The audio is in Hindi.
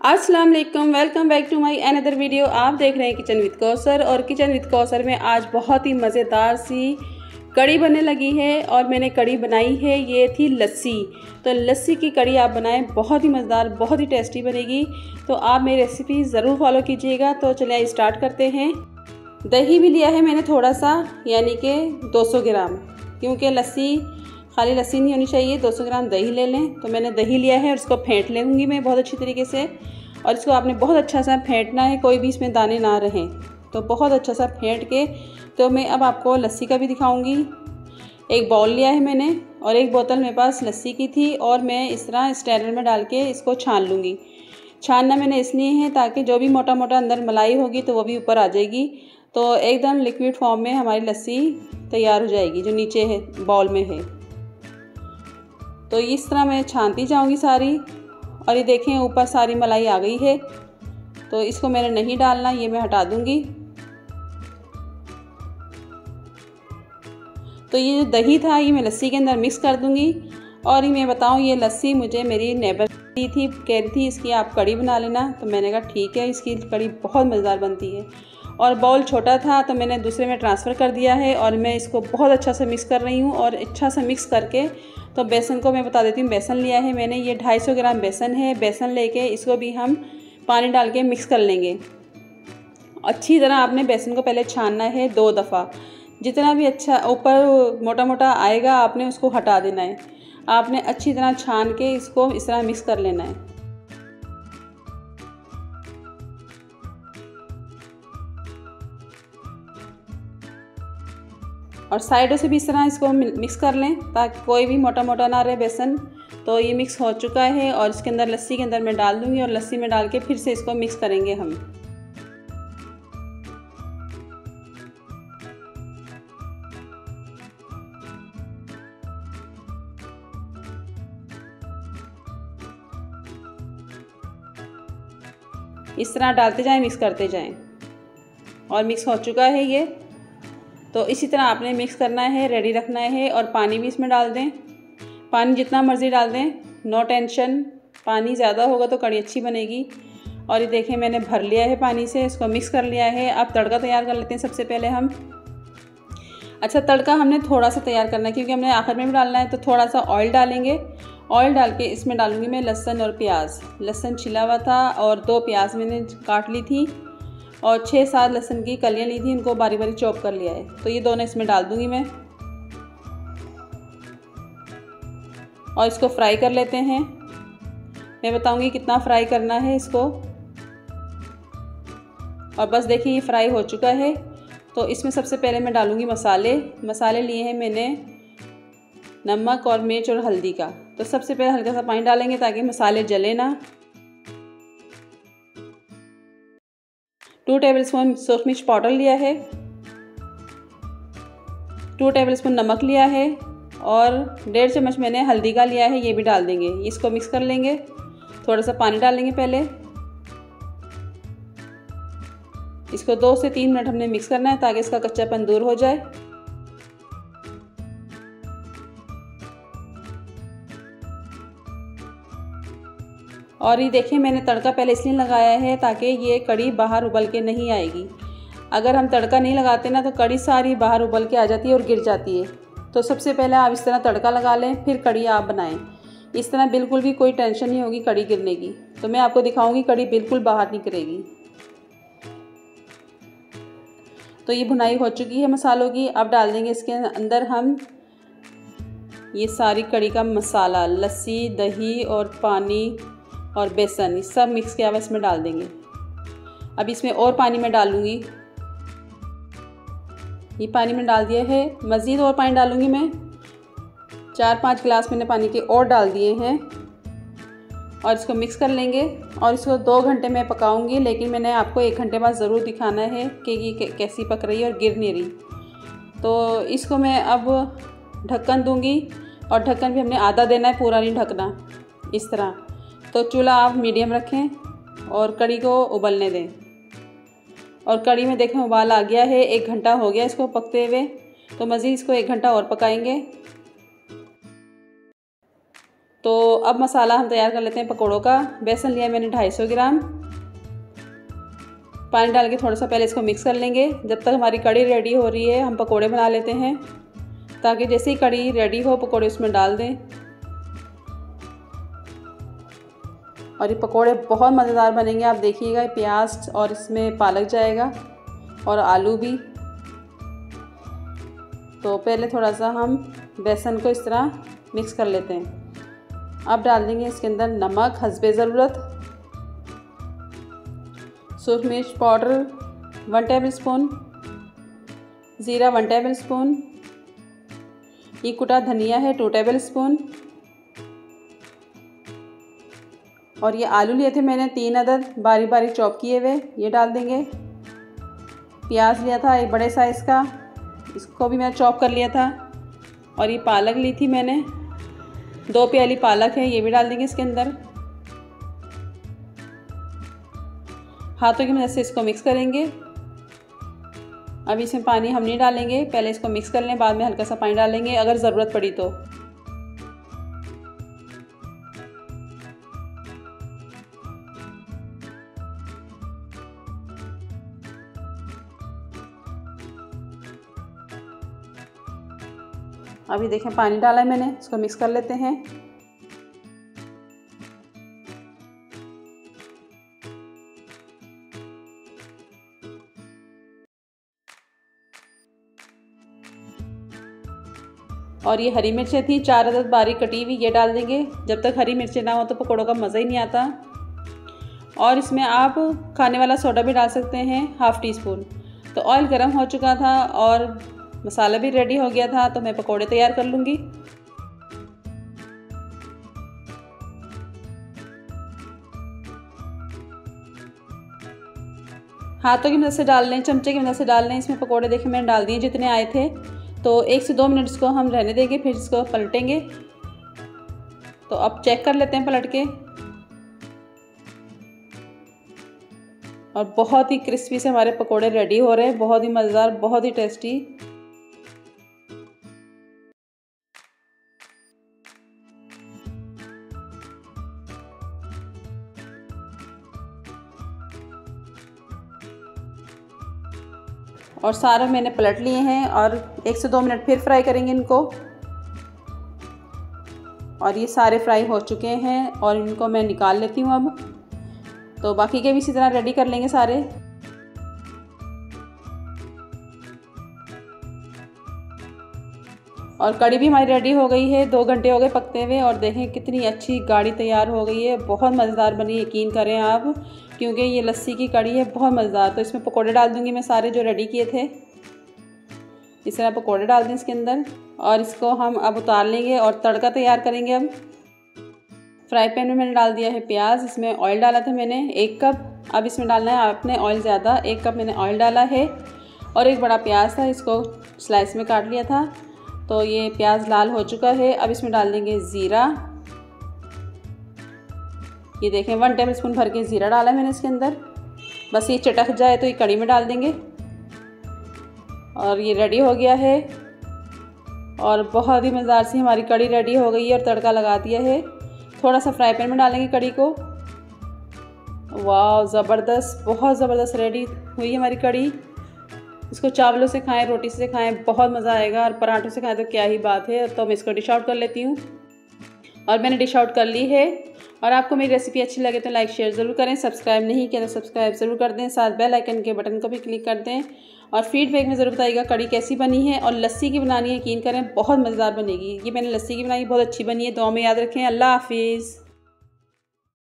अस्सलाम वालेकुम, welcome back to my another video. आप देख रहे हैं किचन विद कौसर। और किचन विद कौसर में आज बहुत ही मज़ेदार सी कड़ी बनने लगी है। और मैंने कड़ी बनाई है, ये थी लस्सी। तो लस्सी की कड़ी आप बनाएं, बहुत ही मज़ेदार, बहुत ही टेस्टी बनेगी। तो आप मेरी रेसिपी ज़रूर फॉलो कीजिएगा। तो चलिए स्टार्ट करते हैं। दही भी लिया है मैंने थोड़ा सा, यानी कि 200 ग्राम, क्योंकि लस्सी खाली लस्सी नहीं होनी चाहिए। 200 ग्राम दही ले लें। तो मैंने दही लिया है और इसको फेंट लूँगी मैं बहुत अच्छी तरीके से। और इसको आपने बहुत अच्छा सा फेंटना है, कोई भी इसमें दाने ना रहें। तो बहुत अच्छा सा फेंट के तो मैं अब आपको लस्सी का भी दिखाऊंगी। एक बाउल लिया है मैंने और एक बोतल मेरे पास लस्सी की थी, और मैं इस तरह स्टैंडर में डाल के इसको छान लूँगी। छानना मैंने इसलिए है ताकि जो भी मोटा मोटा अंदर मलाई होगी तो वो भी ऊपर आ जाएगी। तो एकदम लिक्विड फॉर्म में हमारी लस्सी तैयार हो जाएगी जो नीचे है बाउल में है। तो इस तरह मैं छानती जाऊंगी सारी। और ये देखें ऊपर सारी मलाई आ गई है। तो इसको मैंने नहीं डालना, ये मैं हटा दूंगी। तो ये जो दही था ये मैं लस्सी के अंदर मिक्स कर दूंगी। और ये मैं बताऊं, ये लस्सी मुझे मेरी नेबर दी थी, कह रही थी इसकी आप कड़ी बना लेना। तो मैंने कहा ठीक है, इसकी कड़ी बहुत मज़ेदार बनती है। और बाउल छोटा था तो मैंने दूसरे में ट्रांसफ़र कर दिया है। और मैं इसको बहुत अच्छा से मिक्स कर रही हूँ। और अच्छा सा मिक्स करके तो बेसन को मैं बता देती हूँ। बेसन लिया है मैंने, ये 250 ग्राम बेसन है। बेसन लेके इसको भी हम पानी डाल के मिक्स कर लेंगे। अच्छी तरह आपने बेसन को पहले छानना है 2 दफ़ा। जितना भी अच्छा ऊपर मोटा मोटा आएगा आपने उसको हटा देना है। आपने अच्छी तरह छान के इसको इस तरह मिक्स कर लेना है। और साइडों से भी इस तरह इसको मिक्स कर लें ताकि कोई भी मोटा मोटा ना रहे बेसन। तो ये मिक्स हो चुका है और इसके अंदर लस्सी के अंदर मैं डाल दूंगी और लस्सी में डाल के फिर से इसको मिक्स करेंगे हम। इस तरह डालते जाएं, मिक्स करते जाएं। और मिक्स हो चुका है ये। तो इसी तरह आपने मिक्स करना है, रेडी रखना है। और पानी भी इसमें डाल दें, पानी जितना मर्ज़ी डाल दें, नो टेंशन। पानी ज़्यादा होगा तो कड़ी अच्छी बनेगी। और ये देखें मैंने भर लिया है पानी से, इसको मिक्स कर लिया है। अब तड़का तैयार कर लेते हैं सबसे पहले हम। अच्छा, तड़का हमने थोड़ा सा तैयार करना है क्योंकि हमने आखिर में भी डालना है। तो थोड़ा सा ऑयल डालेंगे। ऑयल डाल के इसमें डालूंगी मैं लहसुन और प्याज। लहसुन छिला हुआ था और 2 प्याज मैंने काट ली थी और 6-7 लहसुन की कलियां ली थी, इनको बारी बारी चॉप कर लिया है। तो ये दोनों इसमें डाल दूंगी मैं और इसको फ्राई कर लेते हैं। मैं बताऊंगी कितना फ्राई करना है इसको। और बस देखिए ये फ्राई हो चुका है। तो इसमें सबसे पहले मैं डालूंगी मसाले। मसाले लिए हैं मैंने नमक और मिर्च और हल्दी का। तो सबसे पहले हल्का सा पानी डालेंगे ताकि मसाले जले ना। 2 टेबलस्पून सूरख मिर्च पाउडर लिया है, 2 टेबलस्पून नमक लिया है और 1.5 चम्मच मैंने हल्दी का लिया है, ये भी डाल देंगे। इसको मिक्स कर लेंगे। थोड़ा सा पानी डालेंगे पहले। इसको 2 से 3 मिनट हमने मिक्स करना है ताकि इसका कच्चापन दूर हो जाए। और ये देखिए मैंने तड़का पहले इसलिए लगाया है ताकि ये कड़ी बाहर उबल के नहीं आएगी। अगर हम तड़का नहीं लगाते ना तो कड़ी सारी बाहर उबल के आ जाती है और गिर जाती है। तो सबसे पहले आप इस तरह तड़का लगा लें, फिर कड़ी आप बनाएं। इस तरह बिल्कुल भी कोई टेंशन नहीं होगी कड़ी गिरने की। तो मैं आपको दिखाऊंगी कड़ी बिल्कुल बाहर नहीं गिरेगी। तो ये भुनाई हो चुकी है मसालों की। अब डाल देंगे इसके अंदर हम ये सारी कड़ी का मसाला, लस्सी, दही और पानी और बेसन, ये सब मिक्स किया हुआ इसमें डाल देंगे। अब इसमें और पानी में डालूंगी। ये पानी में डाल दिया है, मज़ीद और पानी डालूंगी मैं। 4-5 गिलास मैंने पानी के और डाल दिए हैं। और इसको मिक्स कर लेंगे और इसको 2 घंटे में पकाऊंगी। लेकिन मैंने आपको 1 घंटे बाद ज़रूर दिखाना है कि ये कैसी पक रही है और गिर नहीं रही। तो इसको मैं अब ढक्कन दूंगी। और ढक्कन भी हमने आधा देना है, पूरा नहीं ढकना। इस तरह। तो चूल्हा आप मीडियम रखें और कड़ी को उबलने दें। और कड़ी में देखें उबाल आ गया है, 1 घंटा हो गया इसको पकते हुए। तो मज़ीद इसको 1 घंटा और पकाएंगे। तो अब मसाला हम तैयार कर लेते हैं पकौड़ों का। बेसन लिया मैंने 250 ग्राम। पानी डाल के थोड़ा सा पहले इसको मिक्स कर लेंगे। जब तक हमारी कड़ी रेडी हो रही है हम पकोड़े बना लेते हैं, ताकि जैसे ही कड़ी रेडी हो पकोड़े उसमें डाल दें। और ये पकोड़े बहुत मज़ेदार बनेंगे, आप देखिएगा। प्याज और इसमें पालक जाएगा और आलू भी। तो पहले थोड़ा सा हम बेसन को इस तरह मिक्स कर लेते हैं। अब डाल देंगे इसके अंदर नमक हस्बे ज़रूरत, सूरख मिर्च पाउडर 1 टेबलस्पून, ज़ीरा 1 टेबलस्पून, ये कुटा धनिया है 2 टेबलस्पून। और ये आलू लिए थे मैंने 3 अदद बारीक बारीक चॉप किए हुए, ये डाल देंगे। प्याज लिया था एक बड़े साइज़ का, इसको भी मैंने चॉप कर लिया था। और ये पालक ली थी मैंने, 2 प्याली पालक है, ये भी डाल देंगे इसके अंदर। हाथों की मदद से इसको मिक्स करेंगे। अब इसमें पानी हम नहीं डालेंगे, पहले इसको मिक्स कर लें, बाद में हल्का सा पानी डालेंगे अगर ज़रूरत पड़ी तो। अभी देखें पानी डाला है मैंने, इसको मिक्स कर लेते हैं। और ये हरी मिर्चें थी 4 अदद बारीक कटी हुई, ये डाल देंगे। जब तक हरी मिर्चें ना हो तो पकौड़ों का मज़ा ही नहीं आता। और इसमें आप खाने वाला सोडा भी डाल सकते हैं, 1/2 टीस्पून। तो ऑयल गर्म हो चुका था और मसाला भी रेडी हो गया था, तो मैं पकौड़े तैयार कर लूँगी। हाथों की मदद से डाल लें, चमचे की मदद से डाल लें। इसमें पकौड़े देखें मैंने डाल दिए जितने आए थे। तो 1 से 2 मिनट इसको हम रहने देंगे, फिर इसको पलटेंगे। तो अब चेक कर लेते हैं पलट के। और बहुत ही क्रिस्पी से हमारे पकोड़े रेडी हो रहे हैं, बहुत ही मज़ेदार, बहुत ही टेस्टी। और सारे मैंने पलट लिए हैं और 1 से 2 मिनट फिर फ्राई करेंगे इनको। और ये सारे फ्राई हो चुके हैं और इनको मैं निकाल लेती हूँ अब। तो बाकी के भी इसी तरह रेडी कर लेंगे सारे। और कड़ी भी हमारी रेडी हो गई है, 2 घंटे हो गए पकते हुए। और देखें कितनी अच्छी गाढ़ी तैयार हो गई है, बहुत मज़ेदार बनी, यकीन करें आप, क्योंकि ये लस्सी की कड़ी है, बहुत मज़ेदार। तो इसमें पकोड़े डाल दूंगी मैं सारे जो रेडी किए थे। इस तरह पकोड़े डाल दें इसके अंदर और इसको हम अब उतार लेंगे और तड़का तैयार करेंगे। अब फ्राई पैन में मैंने डाल दिया है प्याज, इसमें ऑयल डाला था मैंने 1 कप। अब इसमें डालना है आपने ऑयल ज़्यादा, 1 कप मैंने ऑयल डाला है। और एक बड़ा प्याज था, इसको स्लाइस में काट लिया था। तो ये प्याज लाल हो चुका है। अब इसमें डाल देंगे ज़ीरा, ये देखें 1 टेबलस्पून भर के ज़ीरा डाला है मैंने इसके अंदर। बस ये चटक जाए तो ये कड़ी में डाल देंगे। और ये रेडी हो गया है और बहुत ही मज़ेदार सी हमारी कड़ी रेडी हो गई है और तड़का लगा दिया है। थोड़ा सा फ्राई पैन में डालेंगे कड़ी को। वाह ज़बरदस्त, बहुत ज़बरदस्त रेडी हुई हमारी कड़ी। इसको चावलों से खाएं, रोटी से खाएं, बहुत मज़ा आएगा। और पराठों से खाएं तो क्या ही बात है। तो मैं इसको डिश आउट कर लेती हूँ। और मैंने डिश आउट कर ली है। और आपको मेरी रेसिपी अच्छी लगे तो लाइक शेयर ज़रूर करें, सब्सक्राइब नहीं किया तो सब्सक्राइब ज़रूर कर दें, साथ बेल आइकन के बटन को भी क्लिक कर दें। और फीडबैक में ज़रूर बताइएगा कड़ी कैसी बनी है। और लस्सी की बनानी है, यकीन करें बहुत मज़ेदार बनेगी। ये मैंने लस्सी की बनाई, बहुत अच्छी बनी है। दुआ में याद रखें। अल्लाह हाफिज़।